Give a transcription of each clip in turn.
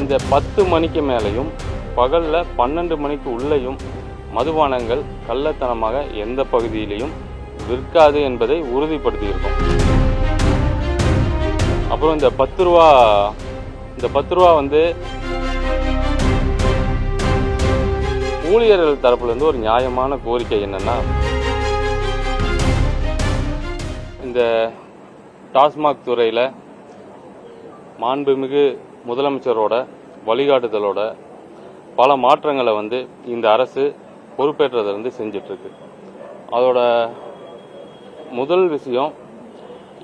இந்த 10 மணிக்கு மேலேயும் பகலில் 12 மணிக்கு உள்ளேயும் மதுபானங்கள் கள்ளத்தனமாக எந்த பகுதியிலையும் விற்காது என்பதை உறுதிப்படுத்தியிருக்கோம். அப்புறம் இந்த 10 ரூபா வந்து ஊழியர்கள் தரப்புலேருந்து ஒரு நியாயமான கோரிக்கை என்னன்னா, இந்த டாஸ்மாக் துறையில் மாண்புமிகு முதலமைச்சரோட வழிகாட்டுதலோட பல மாற்றங்களை வந்து இந்த அரசு பொறுப்பேற்றதிலிருந்து செஞ்சிட்ருக்கு. அதோட முதல் விஷயம்,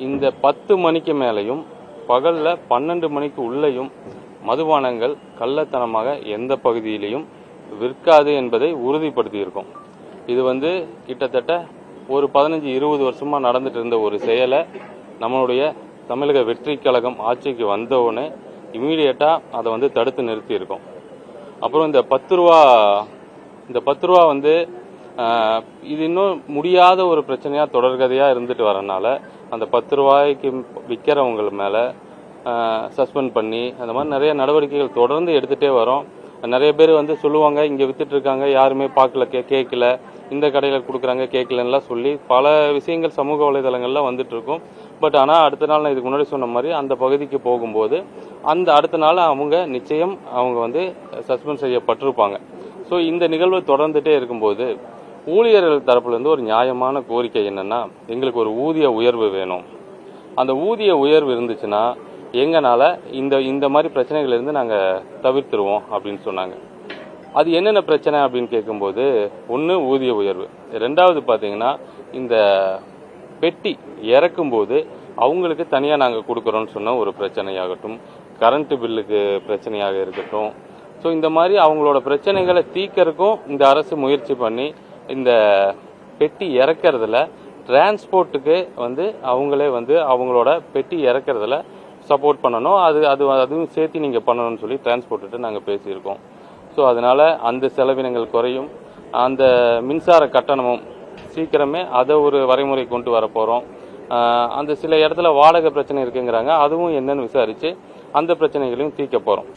இந்த 10 மணிக்கு மேலேயும் பகலில் 12 மணிக்கு உள்ளேயும் மதுபானங்கள் கள்ளத்தனமாக எந்த பகுதியிலையும் விற்காது என்பதை உறுதிப்படுத்தியிருக்கோம். இது வந்து கிட்டத்தட்ட ஒரு 15-20 வருஷமாக நடந்துட்டு இருந்த ஒரு செயலை நம்மளுடைய தமிழக வெற்றி கழகம் ஆட்சிக்கு வந்தவுடனே இமீடியட்டாக அதை வந்து தடுத்து நிறுத்தியிருக்கோம். அப்புறம் இந்த 10 ரூபா வந்து இது இன்னும் முடியாத ஒரு பிரச்சனையாக தொடர்கதையாக இருந்துட்டு வரனால அந்த 10 ரூபாய்க்கு விற்கிறவங்க மேலே சஸ்பெண்ட் பண்ணி அந்த மாதிரி நிறைய நடவடிக்கைகள் தொடர்ந்து எடுத்துகிட்டே வரோம். நிறைய பேர் வந்து சொல்லுவாங்க, இங்கே வித்துட்டு இருக்காங்க யாருமே பார்க்கல, கேட்கல, இந்த கடையில் கொடுக்குறாங்க கேட்கலன்னெலாம் சொல்லி பல விஷயங்கள் சமூக வலைதளங்களில் வந்துட்டு இருக்கும். பட் ஆனால் அடுத்த நாள் நான் இதுக்கு முன்னாடி சொன்ன மாதிரி அந்த பகுதிக்கு போகும்போது அந்த அடுத்த நாள் நிச்சயம் அவங்க வந்து சஸ்பெண்ட் செய்யப்பட்டிருப்பாங்க. ஸோ இந்த நிகழ்வு தொடர்ந்துட்டே இருக்கும்போது ஊழியர்கள் தரப்புலேருந்து ஒரு நியாயமான கோரிக்கை என்னென்னா, எங்களுக்கு ஒரு ஊதிய உயர்வு வேணும். அந்த ஊதிய உயர்வு இருந்துச்சுன்னா எங்களால் இந்த மாதிரி பிரச்சனைகள்லேருந்து நாங்கள் தவிர்த்துருவோம் அப்படின்னு சொன்னாங்க. அது என்னென்ன பிரச்சனை அப்படின்னு கேட்கும்போது, ஒன்று ஊதிய உயர்வு, ரெண்டாவது பார்த்தீங்கன்னா இந்த பெட்டி இறக்கும்போது அவங்களுக்கு தனியாக நாங்கள் கொடுக்குறோன்னு சொன்ன ஒரு பிரச்சனையாகட்டும், கரண்ட்டு பில்லுக்கு பிரச்சனையாக இருக்கட்டும். ஸோ இந்த மாதிரி அவங்களோட பிரச்சனைகளை தீர்க்கறதுக்கும் இந்த அரசு முயற்சி பண்ணி இந்த பெட்டி இறக்கிறதுல டிரான்ஸ்போர்ட்டுக்கு வந்து அவங்களே வந்து அவங்களோட பெட்டி இறக்கிறதுல சப்போர்ட் பண்ணணும். அதுவும் சேர்த்து நீங்கள் பண்ணணும்னு சொல்லி டிரான்ஸ்போர்ட்டு நாங்கள் பேசியிருக்கோம். ஸோ அதனால் அந்த செலவினங்கள் குறையும். அந்த மின்சார கட்டணமும் சீக்கிரமே அதை ஒரு வரைமுறை கொண்டு வர போகிறோம். அந்த சில இடத்துல வாடகை பிரச்சனை இருக்குங்கிறாங்க, அதுவும் என்னன்னு விசாரித்து அந்த பிரச்சனைகளையும் தீர்க்க போகிறோம்.